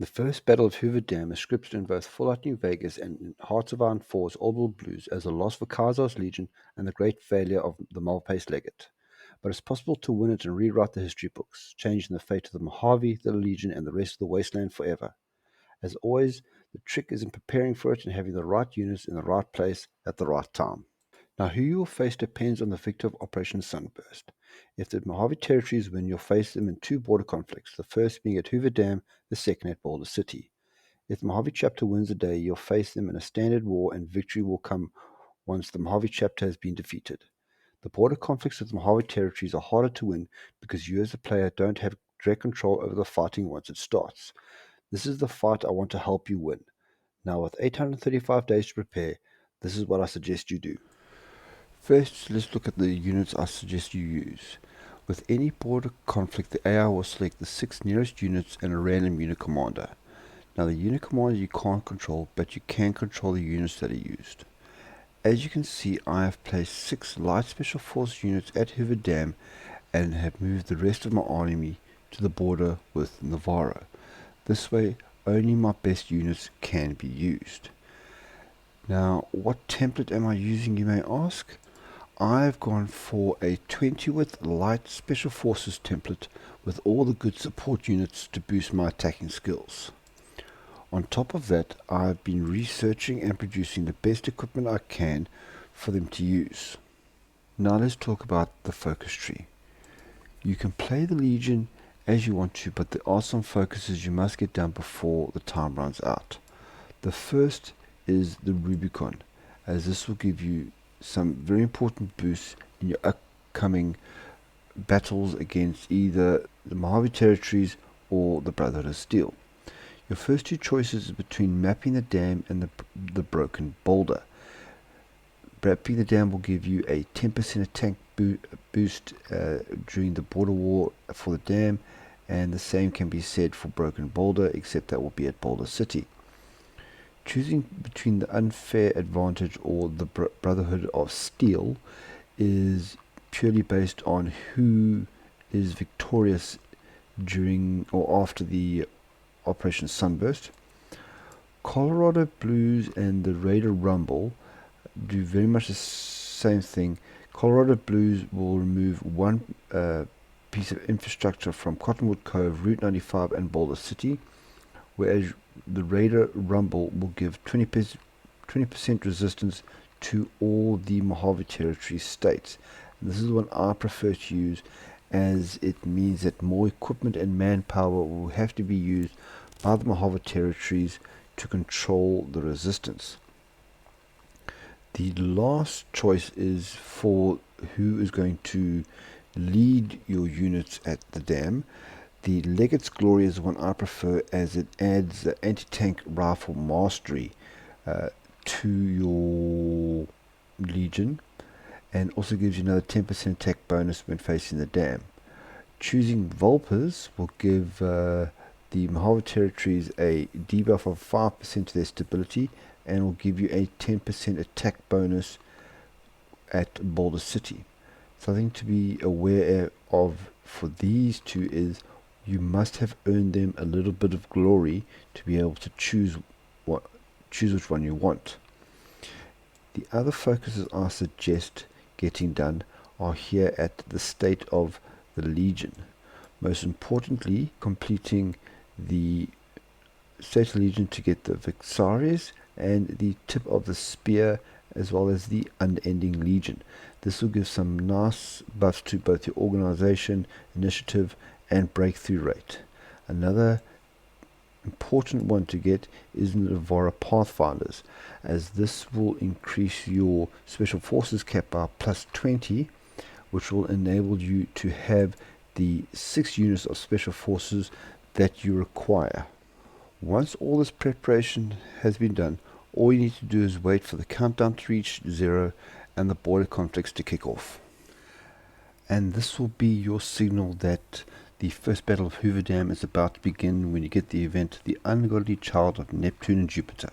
The first Battle of Hoover Dam is scripted in both Fallout New Vegas and in HOI4's Orbital Blues as the loss for Kazar's Legion and the great failure of the Malpais Legate. But it's possible to win it and rewrite the history books, changing the fate of the Mojave, the Legion, and the rest of the wasteland forever. As always, the trick is in preparing for it and having the right units in the right place at the right time. Now, who you will face depends on the victor of Operation Sunburst. If the Mojave territories win, you'll face them in two border conflicts, the first being at Hoover Dam, the second at Boulder City. If the Mojave chapter wins the day, you'll face them in a standard war, and victory will come once the Mojave chapter has been defeated. The border conflicts with the Mojave territories are harder to win because you as a player don't have direct control over the fighting once it starts. This is the fight I want to help you win. Now, with 835 days to prepare, this is what I suggest you do. First, let's look at the units I suggest you use. With any border conflict, the AI will select the 6 nearest units and a random unit commander. Now, the unit commander you can't control, but you can control the units that are used. As you can see, I have placed 6 light special force units at Hoover Dam and have moved the rest of my army to the border with Navarro. This way, only my best units can be used. Now, what template am I using, you may ask? I've gone for a 20-width light special forces template with all the good support units to boost my attacking skills. On top of that, I've been researching and producing the best equipment I can for them to use. Now let's talk about the focus tree. You can play the Legion as you want to, but there are some focuses you must get done before the time runs out. The first is the Rubicon, as this will give you some very important boosts in your upcoming battles against either the Mojave territories or the Brotherhood of Steel. Your first two choices is between mapping the dam and the broken boulder. Mapping the dam will give you a 10% attack boost during the border war for the dam, and the same can be said for broken boulder, except that will be at Boulder City. Choosing between the unfair advantage or the Brotherhood of Steel is purely based on who is victorious during or after the Operation Sunburst. Colorado Blues and the Raider Rumble do very much the same thing. Colorado Blues will remove one piece of infrastructure from Cottonwood Cove, Route 95 and Boulder City, whereas the Raider Rumble will give 20% resistance to all the Mojave Territory states. And this is one I prefer to use, as it means that more equipment and manpower will have to be used by the Mojave Territories to control the resistance. The last choice is for who is going to lead your units at the dam. The Legate's Glory is one I prefer, as it adds the anti-tank rifle mastery to your Legion, and also gives you another 10% attack bonus when facing the dam. Choosing Vulpers will give the Mojave Territories a debuff of 5% to their stability, and will give you a 10% attack bonus at Boulder City. Something to be aware of for these two is you must have earned them a little bit of glory to be able to choose which one you want. The other focuses I suggest getting done are here at the state of the Legion. Most importantly, completing the state of the Legion to get the Vixaris and the tip of the spear, as well as the unending Legion. This will give some nice buffs to both your organization, initiative, and breakthrough rate. Another important one to get is the Navarro Pathfinders, as this will increase your special forces cap by plus 20, which will enable you to have the 6 units of special forces that you require. Once all this preparation has been done, all you need to do is wait for the countdown to reach 0 and the border conflicts to kick off. And this will be your signal that the first Battle of Hoover Dam is about to begin when you get the event, the Ungodly Child of Neptune and Jupiter.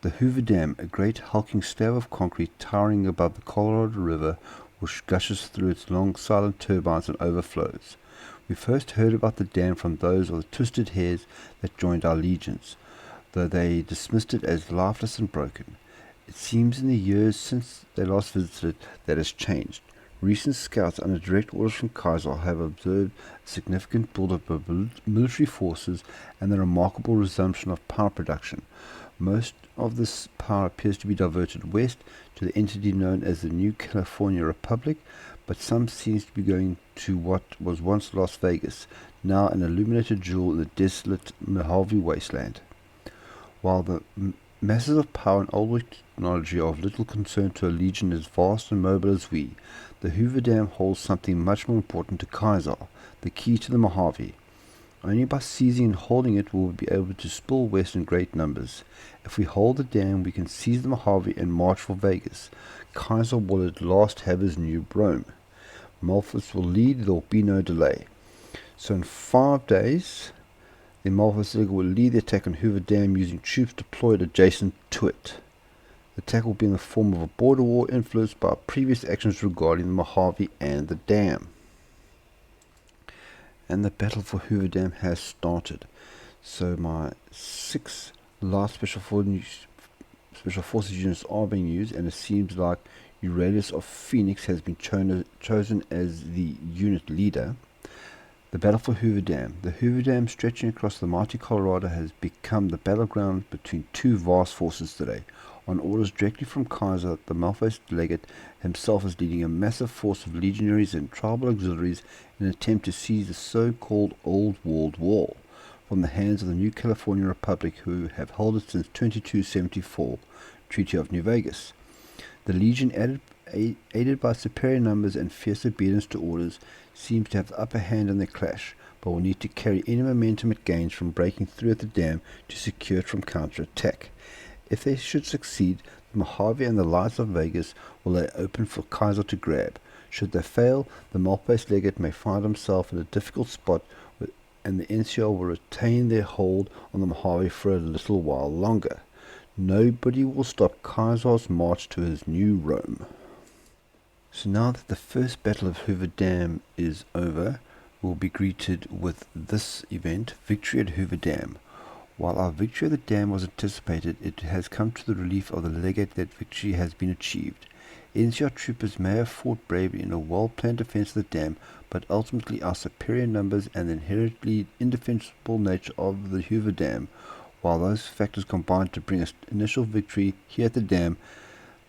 The Hoover Dam, a great hulking slab of concrete towering above the Colorado River, which gushes through its long silent turbines and overflows. We first heard about the dam from those of the twisted hairs that joined our legions, though they dismissed it as lifeless and broken. It seems in the years since they last visited that has changed. Recent scouts under direct orders from Kaiser have observed a significant build-up of military forces and the remarkable resumption of power production. Most of this power appears to be diverted west to the entity known as the New California Republic, but some seems to be going to what was once Las Vegas, now an illuminated jewel in the desolate Mojave wasteland. While the masses of power and old technology are of little concern to a legion as vast and mobile as we, the Hoover Dam holds something much more important to Kaiser, the key to the Mojave. Only by seizing and holding it will we be able to spill west in great numbers. If we hold the dam, we can seize the Mojave and march for Vegas. Kaiser will at last have his new Rome. Malpais will lead, there will be no delay. So in 5 days, the Malpais Legate will lead the attack on Hoover Dam using troops deployed adjacent to it. The attack will be in the form of a border war influenced by previous actions regarding the Mojave and the dam. And the battle for Hoover Dam has started. So my 6 light special forces units are being used, and it seems like Aurelius of Phoenix has been chosen as the unit leader. The battle for Hoover Dam. The Hoover Dam, stretching across the mighty Colorado, has become the battleground between two vast forces today. On orders directly from Kaiser, the Malpais Legate himself is leading a massive force of legionaries and tribal auxiliaries in an attempt to seize the so-called Old World Wall from the hands of the New California Republic, who have held it since 2274, Treaty of New Vegas. The legion, aided by superior numbers and fierce obedience to orders, seems to have the upper hand in the clash, but will need to carry any momentum it gains from breaking through at the dam to secure it from counter-attack. If they should succeed, the Mojave and the lights of Vegas will lay open for Kaiser to grab. Should they fail, the Malpais Legate may find himself in a difficult spot, and the NCR will retain their hold on the Mojave for a little while longer. Nobody will stop Kaiser's march to his new Rome. So now that the first Battle of Hoover Dam is over, we'll be greeted with this event, Victory at Hoover Dam. While our victory at the dam was anticipated, it has come to the relief of the legate that victory has been achieved. NCR troopers may have fought bravely in a well-planned defense of the dam, but ultimately our superior numbers and the inherently indefensible nature of the Hoover Dam, while those factors combined to bring us initial victory here at the dam,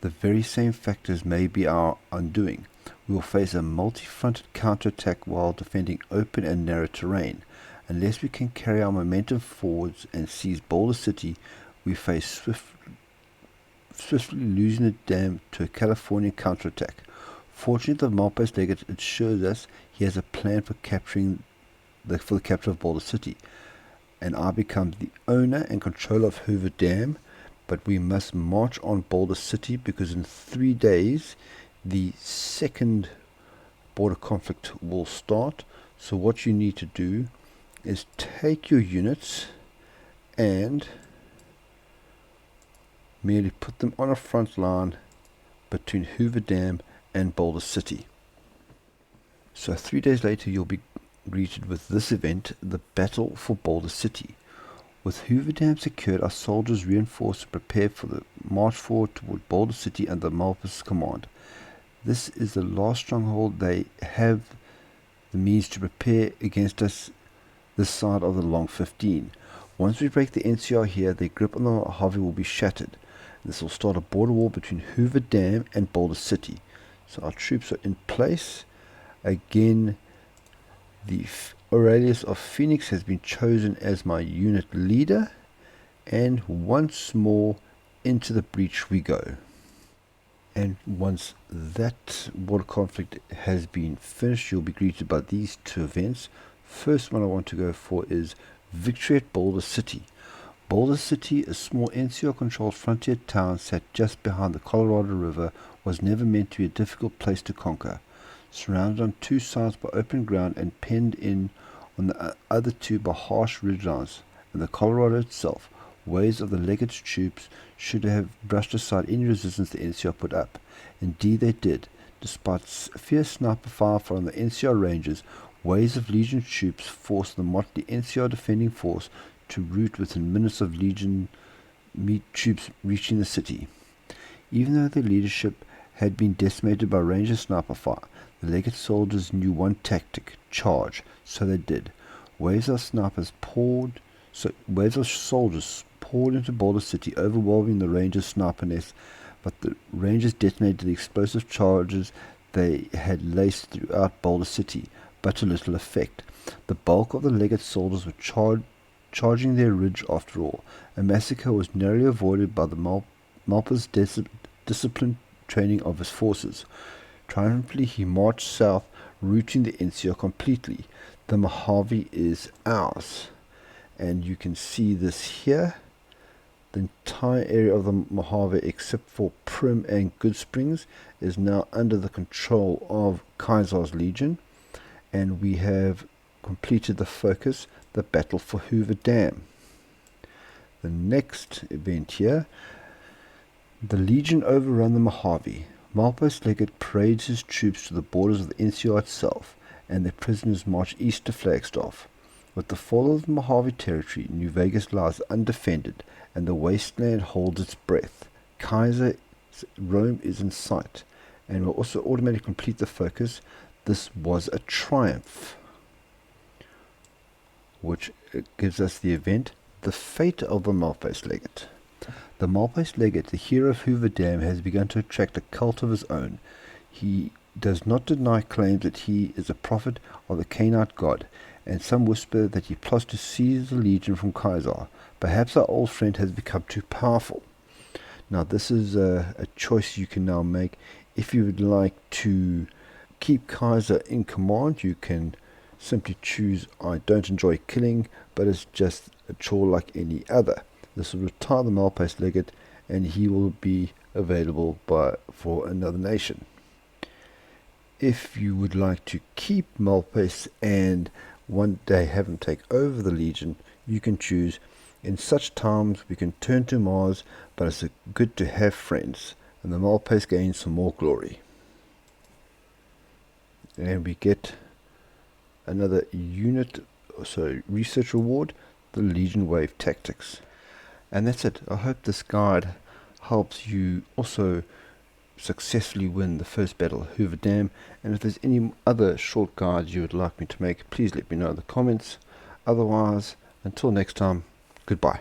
the very same factors may be our undoing. We will face a multi-fronted counterattack while defending open and narrow terrain. Unless we can carry our momentum forwards and seize Boulder City, we face swiftly losing the dam to a Californian counterattack. Fortunately, the Malpais Legate assures us he has a plan for the capture of Boulder City, and I become the owner and controller of Hoover Dam, but we must march on Boulder City because in 3 days the second border conflict will start. So what you need to do is take your units and merely put them on a front line between Hoover Dam and Boulder City. So 3 days later you'll be greeted with this event, the Battle for Boulder City. With Hoover Dam secured, our soldiers reinforced and prepared for the march forward toward Boulder City under Malpais' command. This is the last stronghold they have the means to prepare against us this side of the Long 15. Once we break the NCR here, their grip on the Mojave will be shattered. This will start a border war between Hoover Dam and Boulder City. So our troops are in place. Again, the Aurelius of Phoenix has been chosen as my unit leader, and once more into the breach we go. And once that border conflict has been finished, you'll be greeted by these two events. First one I want to go for is Victory at Boulder City. Boulder City, a small NCR-controlled frontier town set just behind the Colorado River, was never meant to be a difficult place to conquer. Surrounded on two sides by open ground and penned in on the other two by harsh ridgelines, and the Colorado itself, waves of the Legate's troops should have brushed aside any resistance the NCR put up. Indeed they did. Despite fierce sniper fire from the NCR Rangers, Waves of Legion troops forced the motley NCR defending force to rout within minutes of Legion troops reaching the city. Even though their leadership had been decimated by Ranger sniper fire, the Legate soldiers knew one tactic: charge. So they did. Waves of soldiers poured into Boulder City, overwhelming the Rangers' sniper nest, but the Rangers detonated the explosive charges they had laced throughout Boulder City, but to little effect. The bulk of the Legate soldiers were charging their ridge after all. A massacre was narrowly avoided by the Malpais disciplined training of his forces. Triumphantly he marched south, routing the NCR completely. The Mojave is ours. And you can see this here. The entire area of the Mojave, except for Prim and Good Springs, is now under the control of Caesar's Legion. And we have completed the focus, the Battle for Hoover Dam. The next event here, the Legion overrun the Mojave. Malpais Legate parades his troops to the borders of the NCR itself, and their prisoners march east to Flagstaff. With the fall of the Mojave territory, New Vegas lies undefended, and the wasteland holds its breath. Kaiser Rome is in sight, and will also automatically complete the focus. This was a triumph, which gives us the event, the fate of the Malpais Legate. The Malpais Legate, the hero of Hoover Dam, has begun to attract a cult of his own. He does not deny claims that he is a prophet of the Canaanite god, and some whisper that he plots to seize the Legion from Caesar. Perhaps our old friend has become too powerful. Now this is a choice you can now make. If you would like to keep Kaiser in command, you can simply choose, I don't enjoy killing, but it's just a chore like any other. This will retire the Malpais Legate, and he will be available for another nation. If you would like to keep Malpais and one day have him take over the Legion, you can choose, in such times we can turn to Mars, but it's good to have friends, and the Malpais gains some more glory. And we get another research reward, the Legion Wave Tactics. And that's it. I hope this guide helps you also successfully win the first Battle of Hoover Dam. And if there's any other short guides you would like me to make, please let me know in the comments. Otherwise, until next time, goodbye.